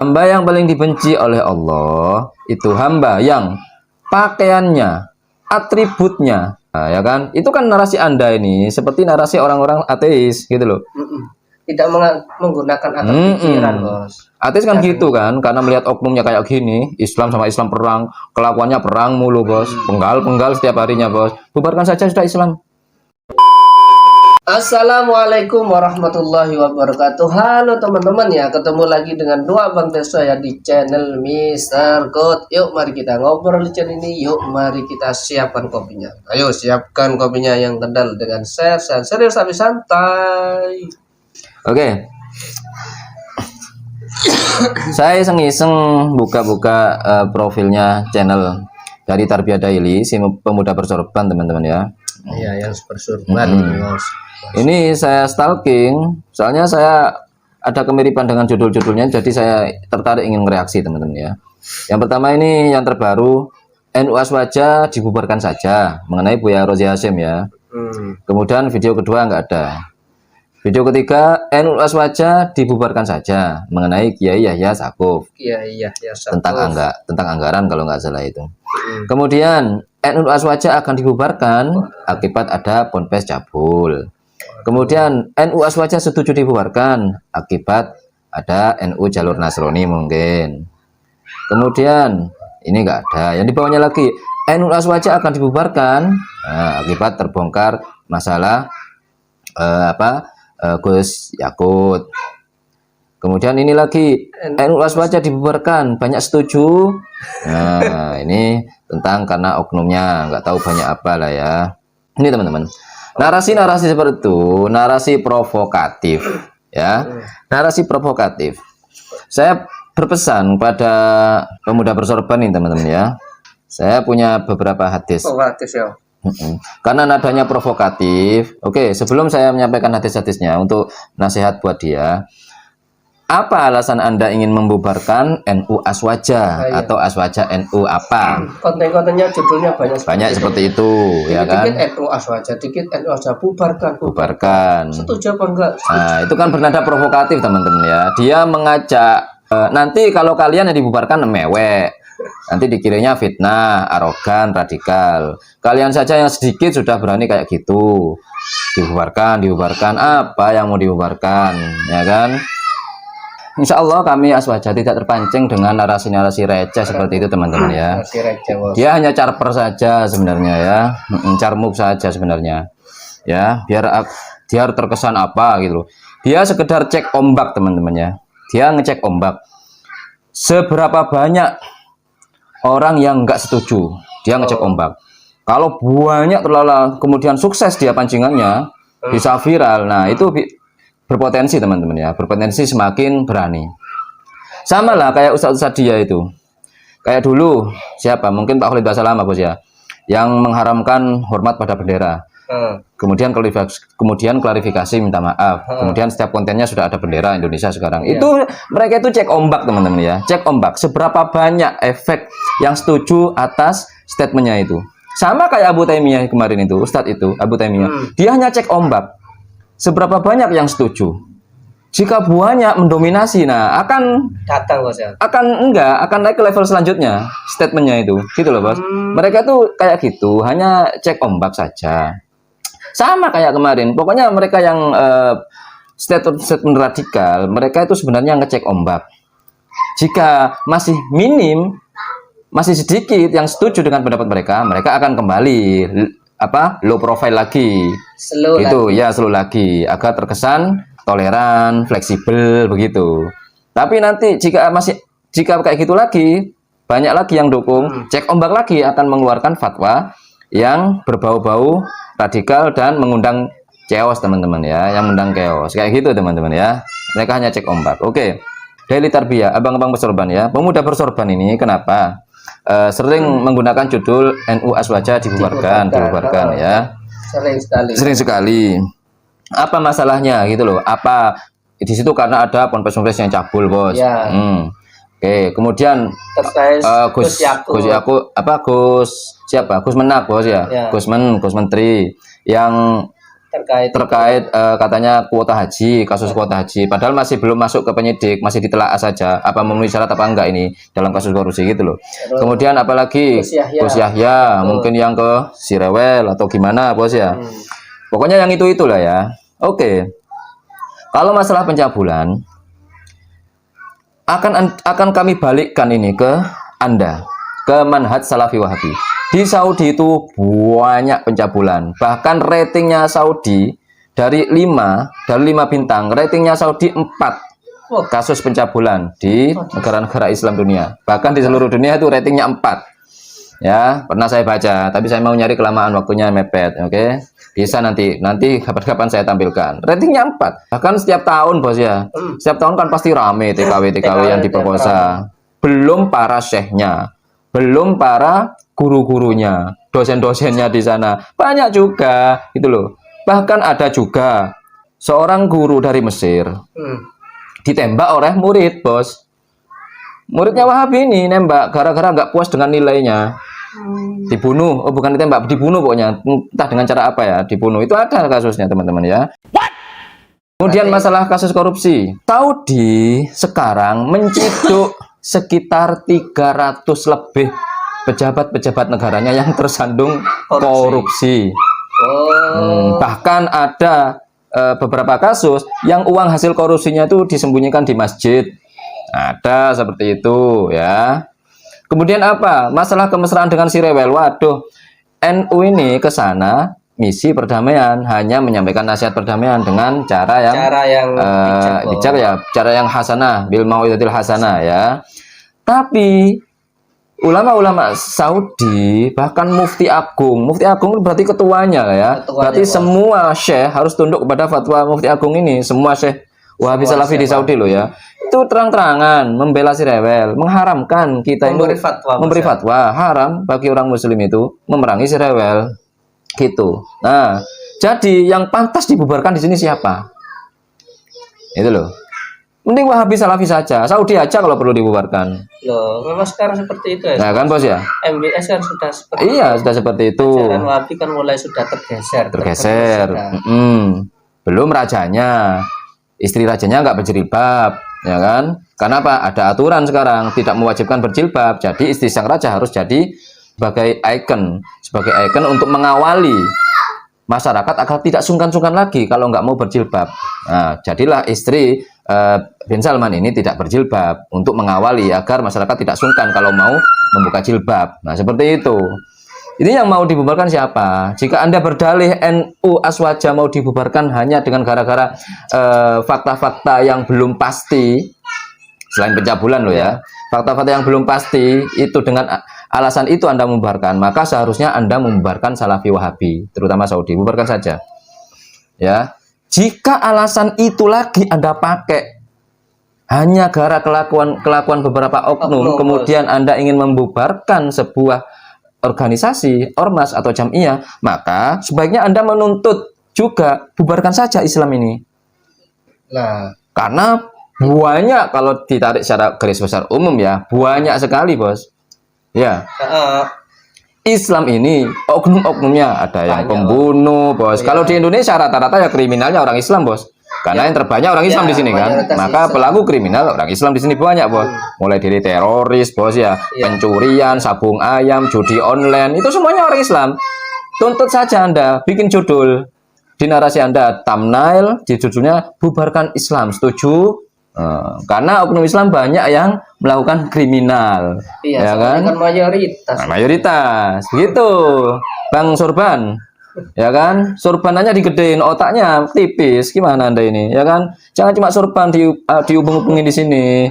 Hamba yang paling dibenci oleh Allah itu hamba yang pakaiannya, atributnya, nah, ya kan? Itu kan narasi Anda ini seperti narasi orang-orang ateis gitu loh. Tidak menggunakan akal pikiran, Bos. Ateis kan gitu kan, karena melihat oknumnya kayak gini, Islam sama Islam perang, kelakuannya perang mulu, Bos. Penggal-penggal setiap harinya, Bos. Bubarkan saja sudah Islam. Assalamualaikum warahmatullahi wabarakatuh. Halo teman-teman ya, ketemu lagi dengan dua Bang Teso ya di channel Mr. Good. Yuk mari kita ngobrol di channel ini. Yuk mari kita siapkan kopinya. Ayo siapkan kopinya yang kental dengan share dan serius tapi santai. Oke. Saya iseng-iseng buka-buka profilnya channel dari Tarbiyah Daily, si pemuda bersorban teman-teman ya. Iya, yang bersorban. Ini saya stalking, soalnya saya ada kemiripan dengan judul-judulnya, jadi saya tertarik ingin mereaksi teman-teman ya. Yang pertama ini yang terbaru, NU Aswaja dibubarkan saja, mengenai Buya Rozi Hasyim ya. Kemudian video kedua nggak ada. Video ketiga, NU Aswaja dibubarkan saja, mengenai Kiai Yahya Stakuf. Tentang anggaran kalau nggak salah itu. Kemudian NU Aswaja akan dibubarkan akibat ada ponpes cabul. Kemudian NU Aswaja setuju dibubarkan akibat ada NU jalur Nasrani mungkin. Kemudian ini enggak ada. Yang di bawahnya lagi NU Aswaja akan dibubarkan akibat terbongkar masalah Gus Yakut. Kemudian ini lagi NU Aswaja dibubarkan, banyak setuju. Nah ini tentang karena oknumnya nggak tahu banyak apa lah ya. Ini teman-teman. Narasi-narasi seperti itu, narasi provokatif, ya, narasi provokatif. Saya berpesan pada pemuda bersorban ini teman-teman ya. Saya punya beberapa hadis. Karena nadanya provokatif. Oke, sebelum saya menyampaikan hadis-hadisnya untuk nasihat buat dia. Apa alasan Anda ingin membubarkan NU Aswaja atau Aswaja NU apa? Konten-kontennya judulnya banyak seperti itu, ya kan? Dikit NU Aswaja, dikit NU Aswaja, bubarkan. Setuju apa enggak? Nah, itu kan bernada provokatif teman-teman ya. Dia mengajak nanti kalau kalian yang dibubarkan mewek. Nanti dikiranya fitnah, arogan, radikal. Kalian saja yang sedikit sudah berani kayak gitu. Dibubarkan apa yang mau dibubarkan, ya kan? Insya Allah kami Aswaja tidak terpancing dengan narasi-narasi receh seperti itu teman-teman ya. Dia hanya charper saja sebenarnya ya, carmuk saja sebenarnya ya, biar terkesan apa gitu. Dia sekedar cek ombak teman-teman ya. Dia ngecek ombak. Seberapa banyak orang yang nggak setuju, dia ngecek ombak. Kalau banyak terlalu kemudian sukses dia pancingannya, bisa viral. Nah itu berpotensi teman-teman ya, berpotensi semakin berani. Sama lah kayak Ustadz dia itu. Kayak dulu siapa? Mungkin Pak Khalid Basalamah bos ya, yang mengharamkan hormat pada bendera. Kemudian klarifikasi minta maaf. Kemudian setiap kontennya sudah ada bendera Indonesia sekarang. Itu mereka itu cek ombak teman-teman ya, cek ombak. Seberapa banyak efek yang setuju atas statementnya itu. Sama kayak Abu Taimiyah kemarin itu, Ustadz itu Abu Taimiyah. Dia hanya cek ombak. Seberapa banyak yang setuju? Jika banyak mendominasi, nah akan datang bos ya. Akan naik ke level selanjutnya statementnya itu, gitu loh bos. Mereka tuh kayak gitu, hanya cek ombak saja. Sama kayak kemarin. Pokoknya mereka yang statement radikal, mereka itu sebenarnya ngecek ombak. Jika masih minim, masih sedikit yang setuju dengan pendapat mereka, mereka akan kembali low profile lagi, slow lagi agar terkesan toleran, fleksibel begitu. Tapi nanti jika kayak gitu lagi, banyak lagi yang dukung, cek ombak lagi akan mengeluarkan fatwa yang berbau-bau radikal dan mengundang chaos teman-teman ya, yang mengundang chaos kayak gitu teman-teman ya. Mereka hanya cek ombak. Oke. Daily Tarbiyah, abang-abang bersorban ya, pemuda bersorban ini kenapa? Sering menggunakan judul NU Aswaja dibubarkan ya. Sering sekali. Apa masalahnya gitu loh? Apa di situ karena ada ponpes yang cabul bos. Ya. Oke. Kemudian Gus Menak bos ya. Gus Menteri yang terkait katanya kuota haji, kasus kuota haji, padahal masih belum masuk ke penyidik, masih ditelaah saja apa memenuhi syarat apa enggak ini dalam kasus korupsi gitu loh. Kemudian apalagi Gus Yahya, mungkin yang ke si Rewel atau gimana bos ya. Pokoknya yang itulah ya. Oke. Kalau masalah pencabulan akan kami balikkan ini ke Anda, ke manhaj Salafi Wahabi. Di Saudi itu banyak pencabulan. Bahkan ratingnya Saudi dari 5 bintang, ratingnya Saudi 4 kasus pencabulan di negara-negara Islam dunia. Bahkan di seluruh dunia itu ratingnya 4. Ya, pernah saya baca, tapi saya mau nyari kelamaan waktunya mepet, oke? Bisa nanti kapan-kapan saya tampilkan. Ratingnya 4. Bahkan setiap tahun, bos ya. Setiap tahun kan pasti rame TKW yang diperkosa. Belum para syekhnya, belum para guru-gurunya, dosen-dosennya di sana. Banyak juga, gitu loh. Bahkan ada juga seorang guru dari Mesir ditembak oleh murid, bos. Muridnya Wahabi ini nembak gara-gara nggak puas dengan nilainya. Dibunuh, bukan ditembak, dibunuh pokoknya. Entah dengan cara apa ya, dibunuh. Itu ada kasusnya, teman-teman ya. Kemudian masalah kasus korupsi. Saudi sekarang menciduk sekitar 300 lebih pejabat-pejabat negaranya yang tersandung korupsi. Bahkan ada beberapa kasus yang uang hasil korupsinya itu disembunyikan di masjid. Ada seperti itu ya. Kemudian apa? Masalah kemesraan dengan si Rewel. Waduh, NU ini ke sana misi perdamaian, hanya menyampaikan nasihat perdamaian dengan cara yang bijak ya, cara yang hasanah, bil mau'izatil hasanah ya. Tapi ulama-ulama Saudi, bahkan Mufti Agung berarti ketuanya ya. Berarti semua syekh harus tunduk kepada fatwa Mufti Agung ini. Semua syekh Wahabi Salafi di Saudi loh ya. Itu terang-terangan membela si Rewel, mengharamkan kita memberi fatwa haram bagi orang muslim itu memerangi si Rewel. Gitu. Nah, jadi yang pantas dibubarkan di sini siapa? Itu loh. Mending Wahabi Salafi saja, Saudi aja kalau perlu dibubarkan. Loh, memang sekarang seperti itu ya. Nah, kan bos ya? MBS kan sudah seperti itu. Sudah seperti itu. Ajaran Wahabi kan mulai sudah tergeser. Belum rajanya. Istri rajanya nggak berjilbab, ya kan? Karena apa? Ada aturan sekarang tidak mewajibkan berjilbab. Jadi istri sang raja harus jadi sebagai ikon untuk mengawali masyarakat agar tidak sungkan-sungkan lagi kalau nggak mau berjilbab. Nah, jadilah istri bin Salman ini tidak berjilbab untuk mengawali agar masyarakat tidak sungkan kalau mau membuka jilbab. Nah, seperti itu. Ini yang mau dibubarkan siapa? Jika Anda berdalih NU Aswaja mau dibubarkan hanya dengan gara-gara fakta-fakta yang belum pasti, selain pencabulan loh ya, fakta-fakta yang belum pasti, itu dengan alasan itu Anda membubarkan, maka seharusnya Anda membubarkan Salafi Wahabi, terutama Saudi, bubarkan saja. Ya, jika alasan itu lagi Anda pakai hanya gara kelakuan beberapa oknum, kemudian Anda ingin membubarkan sebuah organisasi, ormas atau jamiah, maka sebaiknya Anda menuntut juga bubarkan saja Islam ini. Nah, karena banyak kalau ditarik secara garis besar umum ya, banyak sekali bos. Ya, Islam ini oknum-oknumnya ada yang pembunuh bos. Kalau di Indonesia rata-rata ya kriminalnya orang Islam bos. Karena yang terbanyak orang Islam di sini kan, maka pelaku kriminal orang Islam di sini banyak bos. Mulai dari teroris bos ya, pencurian, sabung ayam, judi online, itu semuanya orang Islam. Tuntut saja Anda, bikin judul di narasi Anda, thumbnail di judulnya bubarkan Islam, setuju? Karena oknum Islam banyak yang melakukan kriminal, ya kan? Mayoritas, begitu, Bang Sorban. Ya kan, surbanannya digedein, otaknya tipis, gimana Anda ini, ya kan? Jangan cuma surban dihubung-hubungin di sini.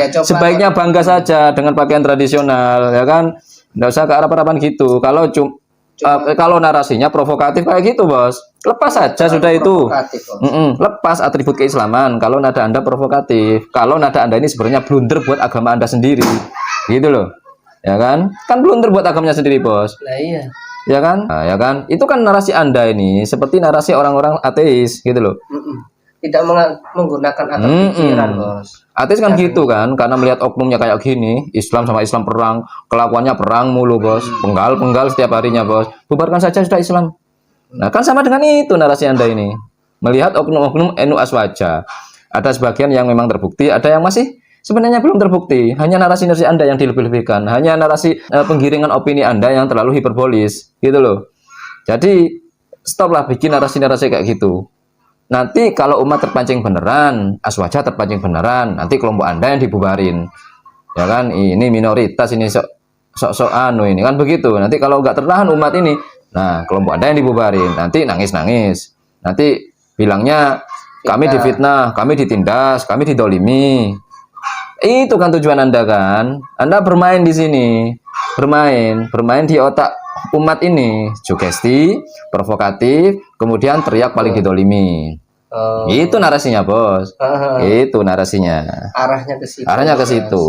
Coba. Sebaiknya bangga saja dengan pakaian tradisional, ya kan? Nggak usah ke arah-arahan gitu. Kalau narasinya provokatif kayak gitu, bos, lepas saja sudah itu. Lepas atribut keislaman. Kalau nada Anda provokatif, kalau nada Anda ini sebenarnya blunder buat agama Anda sendiri, gitu loh. Ya kan blunder buat agamanya sendiri bos. Nah, iya. Ya kan? Nah, ya kan? Itu kan narasi Anda ini seperti narasi orang-orang ateis gitu loh. Tidak menggunakan akal pikiran bos. Ateis kan gitu kan, karena melihat oknumnya kayak gini, Islam sama Islam perang, kelakuannya perang mulu bos, penggal setiap harinya bos. Bubarkan saja sudah Islam. Nah, kan sama dengan itu narasi Anda ini. Melihat oknum-oknum NU Aswaja. Ada sebagian yang memang terbukti, ada yang masih sebenarnya belum terbukti. Hanya narasi-narasi Anda yang dilebih-lebihkan, hanya narasi penggiringan opini Anda yang terlalu hiperbolis, gitu loh. Jadi, stoplah bikin narasi-narasi kayak gitu. Nanti kalau umat terpancing beneran, Aswaja terpancing beneran, nanti kelompok Anda yang dibubarin. Ya kan, ini minoritas ini sok anu ini kan begitu. Nanti kalau nggak tertahan umat ini, nah kelompok Anda yang dibubarin. Nanti nangis-nangis. Nanti bilangnya kami difitnah, kami ditindas, kami didolimi. Itu kan tujuan Anda kan. Anda bermain di sini, bermain di otak umat ini, sugesti, provokatif, kemudian teriak paling didolimi. Itu narasinya, Bos. Itu narasinya. Arahnya ke situ. Arahnya ke situ.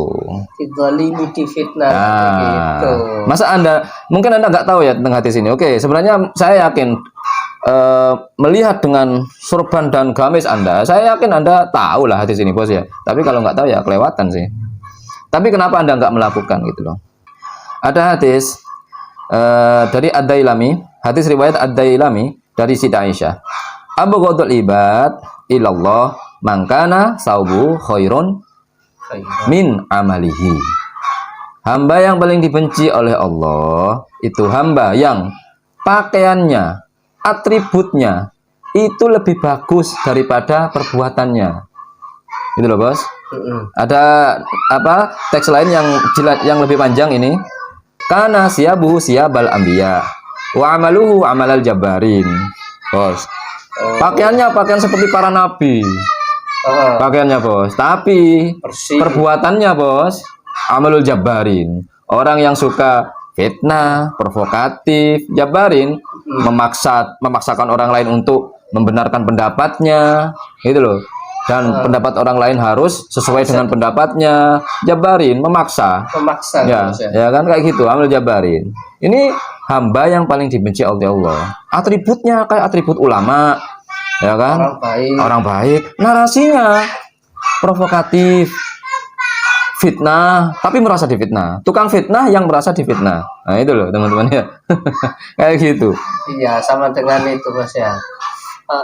Didolimi, difitnah, Nah, gitu. masa Anda, mungkin Anda nggak tahu ya tentang hadis ini. Oke, sebenarnya saya yakin melihat dengan sorban dan gamis Anda, saya yakin Anda tahu lah hadis ini, Bos ya. Tapi kalau nggak tahu ya kelewatan sih. Tapi kenapa Anda nggak melakukan gitu loh? Ada hadis dari Ad-Dailami, hadis riwayat Ad-Dailami dari Siti Aisyah. Abu Ghadul ibad ilallah mangkana saubu khairun min amalihi. Hamba yang paling dibenci oleh Allah itu hamba yang pakaiannya, atributnya itu lebih bagus daripada perbuatannya. Itu loh, Bos. Ada apa? Teks lain yang lebih panjang ini. Kana siyabu siyabal anbiya wa amaluhu amalal jabarin. Bos. Pakaiannya pakaian seperti para nabi. Pakaiannya, Bos. Tapi Bersih. perbuatannya, Bos, amalul jabarin. Orang yang suka fitnah, provokatif, jabarin, memaksakan orang lain untuk membenarkan pendapatnya, gitu loh. Dan pendapat orang lain harus sesuai dengan pendapatnya. Jabarin, memaksa. Ya, ya kan kayak gitu, amal jabarin. Ini hamba yang paling dibenci oleh Allah. Atributnya kayak atribut ulama, ya kan? Orang baik. Narasinya provokatif, fitnah, tapi merasa difitnah. Tukang fitnah yang merasa difitnah. Nah itu loh teman-teman ya. Kayak gitu. Iya, sama dengan itu, Bos ya.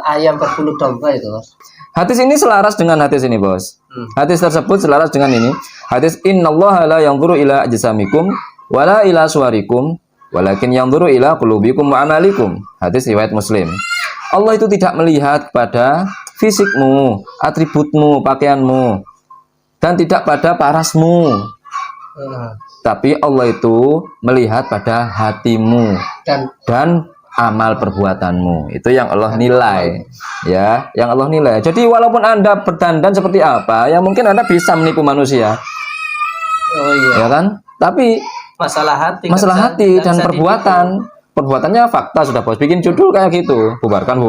Ayam berbulu domba itu, Bos. Hadis ini selaras dengan hadis ini, Bos. Hadis tersebut selaras dengan ini. Hadis innallaha la yanzuru ila ajsamikum wala ila suwarikum walakin yanzuru ila qulubikum wa amalikum. Hadis riwayat Muslim. Allah itu tidak melihat pada fisikmu, atributmu, pakaianmu, dan tidak pada parasmu. Tapi Allah itu melihat pada hatimu dan amal perbuatanmu. Itu yang Allah nilai, ya, yang Allah nilai. Jadi walaupun Anda berdandan seperti apa, ya mungkin Anda bisa menipu manusia. Oh iya. Ya kan? Tapi masalah hati dan perbuatan. Perbuatannya fakta sudah, Bos. Bikin judul kayak gitu, bubarkan.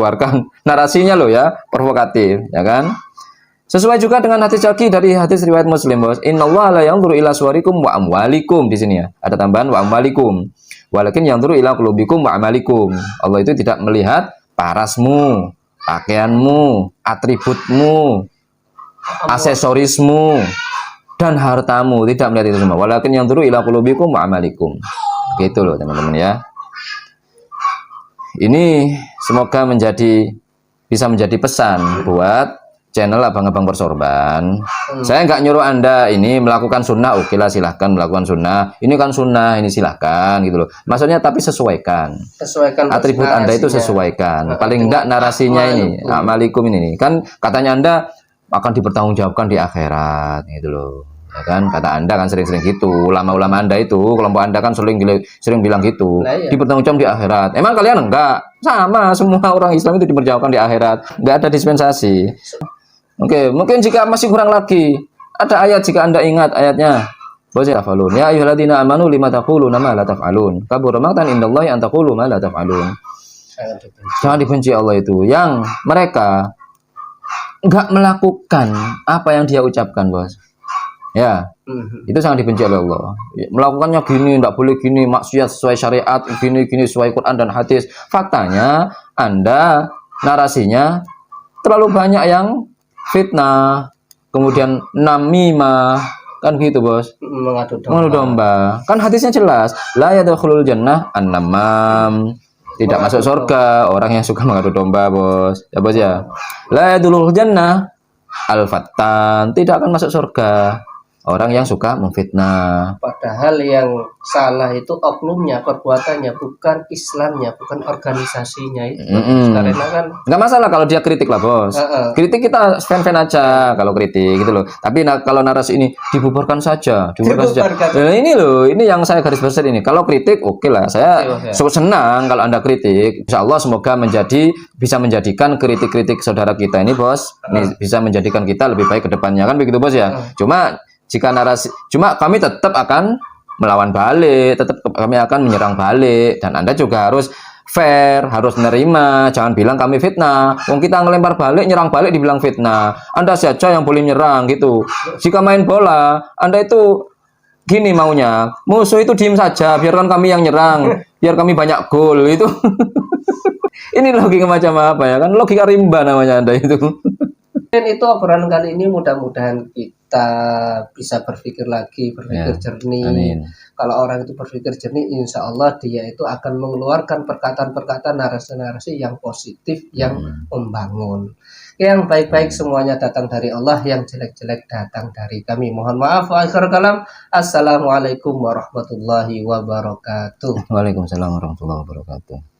Narasinya loh ya, provokatif, ya kan? Sesuai juga dengan hadis lagi dari hadis riwayat Muslim, Bos. Innallaha la yanzuru ila suwarikum wa amwalikum, di sini ya. Ada tambahan wa amwalikum. Walakin yanzuru ila qulubikum wa amalikum. Allah itu tidak melihat parasmu, pakaianmu, atributmu, aksesorismu, dan hartamu. Tidak melihat itu semua. Walakin yanzuru ila qulubikum wa amalikum. Gitu loh, teman-teman ya. Ini semoga bisa menjadi pesan buat channel abang-abang bersorban. Saya nggak nyuruh Anda ini melakukan sunnah, oke lah silahkan melakukan sunnah. Ini kan sunnah, ini silahkan gitu loh. Maksudnya tapi sesuaikan atribut Anda itu sesuaikan. Paling enggak narasinya ini, amalikum ini kan katanya Anda akan dipertanggungjawabkan di akhirat gitu loh. Ya kan, kata Anda kan sering-sering gitu. Ulama-ulama Anda itu, kelompok Anda kan sering bilang gitu. Iya. Dipertanggungjawabkan di akhirat. Emang kalian enggak? Sama, semua orang Islam itu dipertanggungjawabkan di akhirat. Enggak ada dispensasi. Oke, mungkin jika masih kurang lagi, ada ayat jika Anda ingat ayatnya. Bozafalun. Ya ayyuhalladzina amanu lima taquluna ma la taf'alun. Kabura maqtan indallahi an taqulu ma la taf'alun. Jangan dibenci Allah itu yang mereka enggak melakukan apa yang dia ucapkan, Bos. Ya, itu sangat dibenci oleh Allah. Melakukannya gini, tidak boleh gini, maksiat sesuai syariat, gini sesuai Quran dan hadis. Faktanya, Anda narasinya terlalu banyak yang fitnah, kemudian namimah, kan gitu, Bos. Mengadu domba. Kan hadisnya jelas, la yadkhulul jannah an-namam. tidak masuk surga orang yang suka mengadu domba, bos. Ya, bos ya. La yadkhulul jannah al-fattan, tidak akan masuk surga orang yang suka memfitnah. Padahal yang salah itu oknumnya, perbuatannya, bukan Islamnya, bukan organisasinya itu. Karena kan Nggak masalah kalau dia kritik lah, bos. Kritik kita fan-fan aja kalau kritik gitu loh. Tapi kalau narasi ini dibubarkan saja, Nah, ini loh, ini yang saya garis besar ini. Kalau kritik oke lah, saya senang kalau Anda kritik. Insya Allah semoga bisa menjadikan kritik-kritik saudara kita ini, bos, ini bisa menjadikan kita lebih baik ke depannya, kan begitu, bos ya. Cuma kami tetap akan melawan balik, tetap kami akan menyerang balik, dan Anda juga harus fair, harus menerima, jangan bilang kami fitnah. Wong kita ngelempar balik, nyerang balik dibilang fitnah. Anda saja yang boleh menyerang gitu. Jika main bola, Anda itu gini maunya, musuh itu diem saja, biarkan kami yang nyerang, biar kami banyak gol itu. Ini logika macam apa ya? Kan logika rimba namanya Anda itu. Dan itu obrolan kali ini mudah-mudahan kita bisa berpikir lagi, berpikir jernih. Amin. Kalau orang itu berpikir jernih, insya Allah dia itu akan mengeluarkan perkataan-perkataan narasi-narasi yang positif, yang membangun. Yang baik-baik semuanya datang dari Allah, yang jelek-jelek datang dari kami. Mohon maaf, akhir kalam. Assalamualaikum warahmatullahi wabarakatuh. Waalaikumsalam warahmatullahi wabarakatuh.